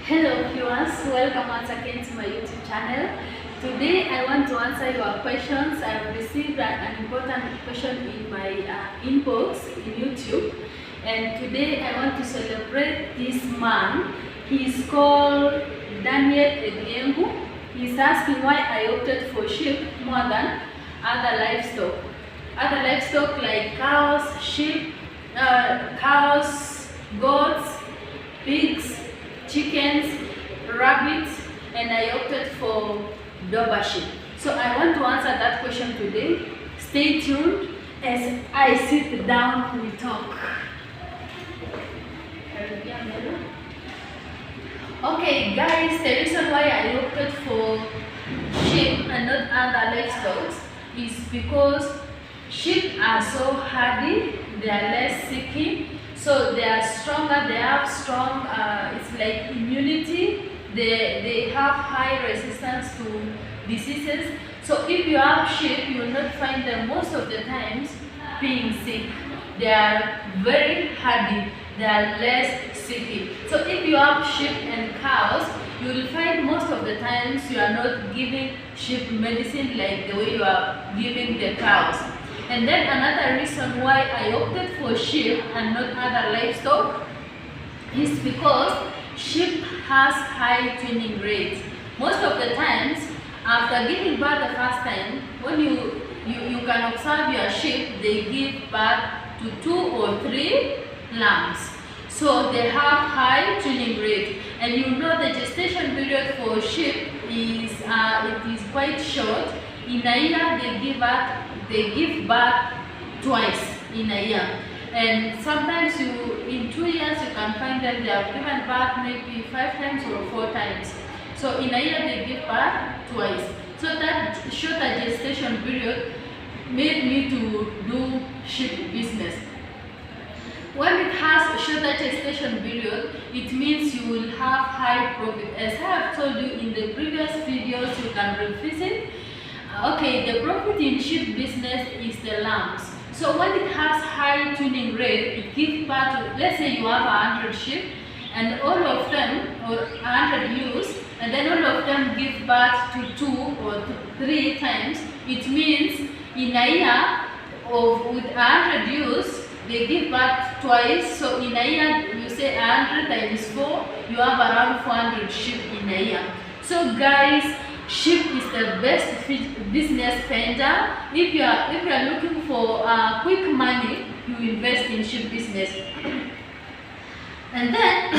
Hello viewers, welcome once again to my YouTube channel. Today I want to answer your questions. I have received an important question in my inbox in YouTube, and today I want to celebrate this man. He is called Daniel Ediengu. He is asking why I opted for sheep more than other livestock. Other livestock like cows, sheep, goats, pigs, chickens, rabbits, and I opted for dorpersheep. So I want to answer that question today. Stay tuned as I sit down, we talk. Okay guys, the reason why I opted for sheep and not other livestock is because sheep are so hardy, they are less sicky. So they are stronger, they have strong, it's like immunity, they have high resistance to diseases. So if you have sheep, you will not find them most of the times being sick. They are very hardy, they are less sicky. So if you have sheep and cows, you will find most of the times you are not giving sheep medicine like the way you are giving the cows. And then another reason why I opted for sheep and not other livestock is because sheep has high tuning rates. Most of the times, after giving birth the first time, when you can observe your sheep, they give birth to 2 or 3 lambs. So they have high tuning rate, and you know the gestation period for sheep is it is quite short. In a year, they give birth twice in a year, and sometimes in 2 years you can find them they have given birth maybe 5 times or 4 times. So in a year they give birth twice. So that shorter gestation period made me to do sheep business. When it has a shorter gestation period, it means you will have high profit. As I have told you in the previous videos, you can revisit. Okay, the profit in sheep business is the lambs. So when it has high tuning rate, it gives birth to, let's say you have 100 sheep, and all of them, or 100 ewes, and then all of them give birth to 2 or 3 times. It means in a year with 100 ewes, they give birth twice. So in a year, you say 100 times 4, you have around 400 sheep in a year. So guys, sheep is the best business venture. If you are looking for quick money, you invest in sheep business. And then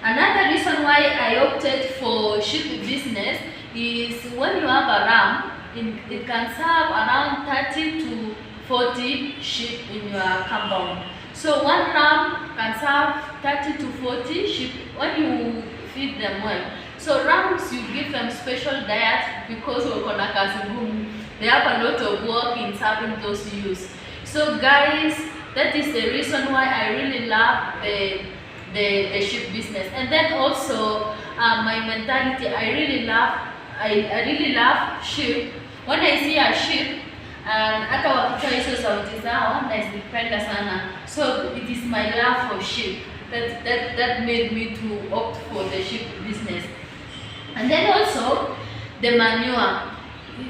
another reason why I opted for sheep business is when you have a ram, it can serve around 30 to 40 sheep in your compound. So one ram can serve 30 to 40 sheep when you feed them well. So rams, you give them special diet because they have a lot of work in serving those ewes. So guys, that is the reason why I really love the sheep business. And then also my mentality, I really love sheep. When I see a sheep, hata wakitoa hizo sauti zao nazipenda sana. So it is my love for sheep that made me to opt for the sheep business. And then also the manure.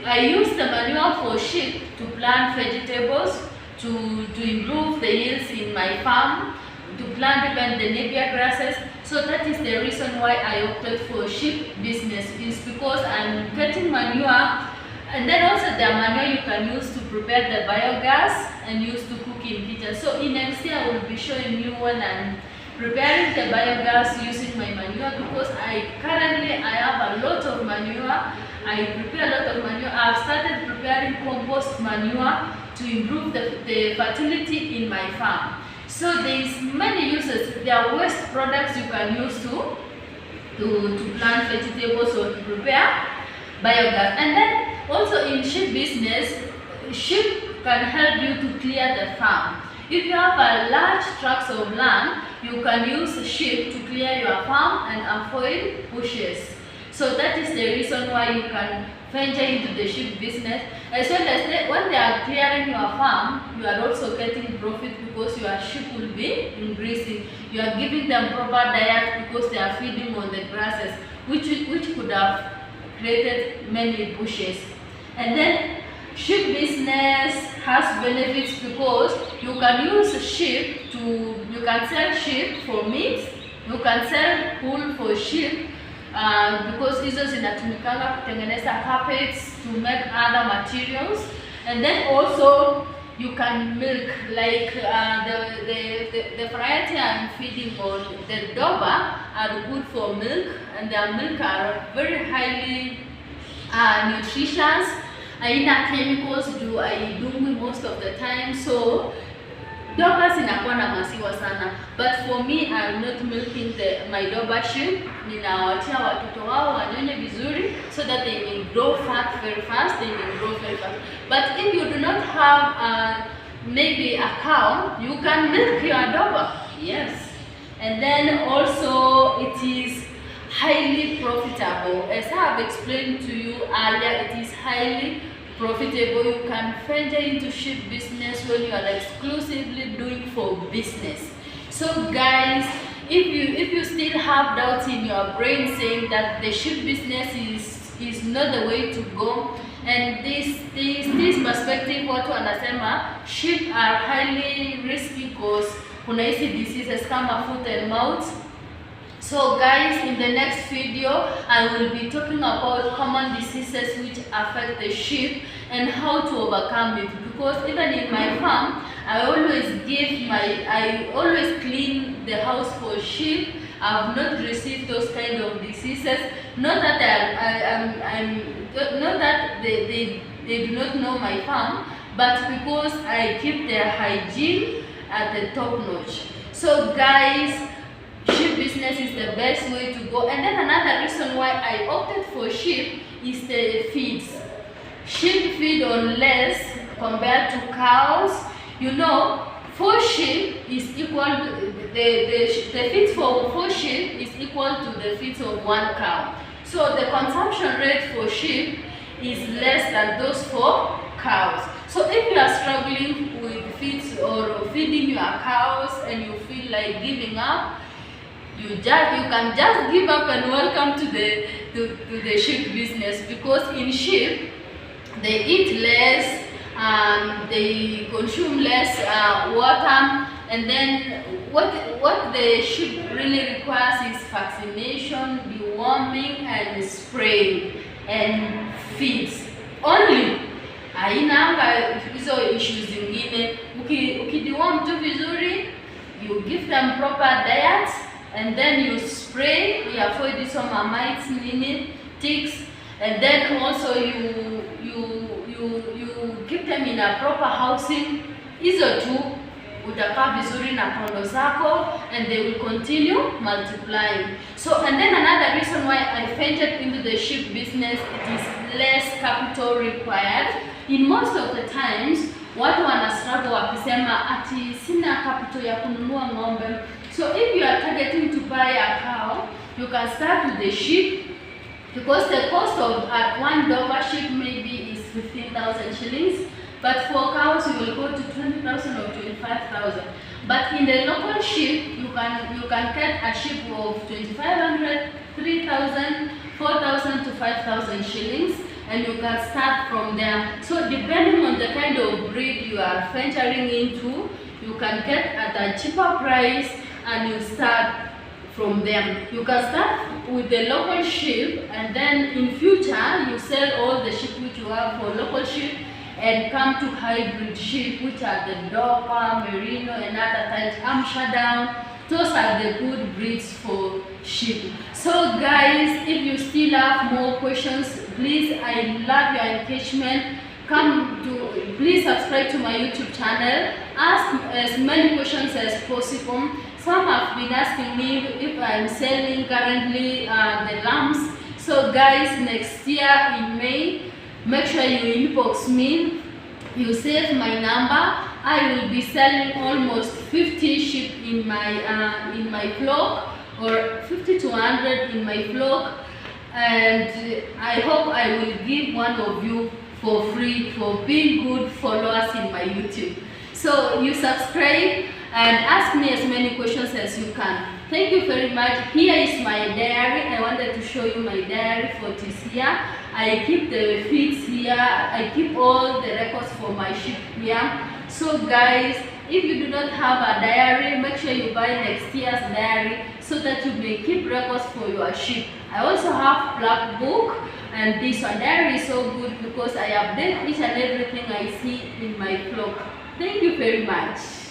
I use the manure for sheep to plant vegetables, to improve the yields in my farm, to plant even the napier grasses. So that is the reason why I opted for sheep business, is because I'm getting manure, and then also the manure you can use to prepare the biogas and use to cook in kitchen. So in next year I will be showing you when I'm preparing the biogas using my manure, because I have a lot of manure. I prepare a lot of manure. I've started preparing compost manure to improve the fertility in my farm. So there is many uses. There are waste products you can use to plant vegetables or to prepare biogas. And then also in sheep business, sheep can help you to clear the farm. If you have a large tracts of land, you can use sheep to clear your farm and avoid bushes. So that is the reason why you can venture into the sheep business. As well as when they are clearing your farm, you are also getting profit because your sheep will be increasing. You are giving them proper diet because they are feeding on the grasses, which could have created many bushes. And then sheep business has benefits because you can use sheep you can sell sheep for meat, you can sell wool for sheep, because hizo zinatumikanga kutengeneza carpets, to make other materials. And then also you can milk, like the variety I'm feeding on the Dober are good for milk, and their milk are very highly nutritious. Haina chemicals juu haidungwi most of the time, so Dobers inakuwa na maziwa sana. But for me, I'm not milking my Dober sheep. Ninawaachia watoto wao wanyonye vizuri so that they may grow fat very fast. But if you do not have maybe a cow, you can milk your Dober. Yes. And then also it is highly profitable. As I have explained to you earlier, it is highly profitable. You can venture into sheep business when you are exclusively doing for business. So guys, if you still have doubts in your brain saying that the sheep business is not the way to go, and this perspective, watu wanasema sheep are highly risky because kuna hizi diseases kama foot and mouth. So guys, in the next video, I will be talking about common diseases which affect the sheep and how to overcome it. Because even in my farm, I always clean the house for sheep. I have not received those kind of diseases. Not that not that they do not know my farm, but because I keep their hygiene at the top notch. So guys, sheep business is the best way to go. And then another reason why I opted for sheep is the feeds. Sheep feed on less compared to cows. You know, 4 sheep is equal to the feed for 4 sheep is equal to the feed of 1 cow. So the consumption rate for sheep is less than those for cows. So if you are struggling with feeds or feeding your cows and you feel like giving up, you can just give up and welcome to the sheep business, because in sheep they eat less, they consume less water, and then what the sheep really requires is vaccination, deworming, and spraying and feeds only. Hainanga hizo issues zingine. Ukideworm tu vizuri, you give them proper diet, and then you spray, you avoid these mites, ticks, and then also you keep them in a proper housing. Hizo tu utakaa vizuri na kondo zako, and they will continue multiplying. So, and then another reason why I ventured into the sheep business, it is less capital required. In most of the times, watu wana struggle wakisema ati sina capital ya kununua ng'ombe. So if you are targeting to buy a cow, you can start with the sheep, because the cost of one Dober sheep maybe is 15,000 shillings, but for cows you will go to 20,000 or 25,000. But in the local sheep, you can get a sheep of 2,500, 3,000, 4,000 to 5,000 shillings, and you can start from there. So depending on the kind of breed you are venturing into, you can get at a cheaper price, and you start from them. You can start with the local sheep, and then in future you sell all the sheep which you have for local sheep and come to hybrid sheep, which are the Dober, Merino, and other types, Amsterdam. Those are the good breeds for sheep. So guys, if you still have more questions, please, I love your engagement. Please subscribe to my YouTube channel. Ask as many questions as possible. Some have been asking me if I'm selling currently the lambs. So guys, next year in May, make sure you inbox me. You save my number. I will be selling almost 50 sheep in my flock, or 50 to 100 in my flock. and I hope I will give one of you for free for being good followers in my YouTube. So you subscribe and ask me as many questions as you can. Thank you very much. Here is my diary. I wanted to show you my diary for this year. I keep the feeds here. I keep all the records for my sheep here. So guys, if you do not have a diary, make sure you buy next year's diary so that you may keep records for your sheep. I also have black book, and this one diary is so good because I update each and everything I see in my flock. Thank you very much.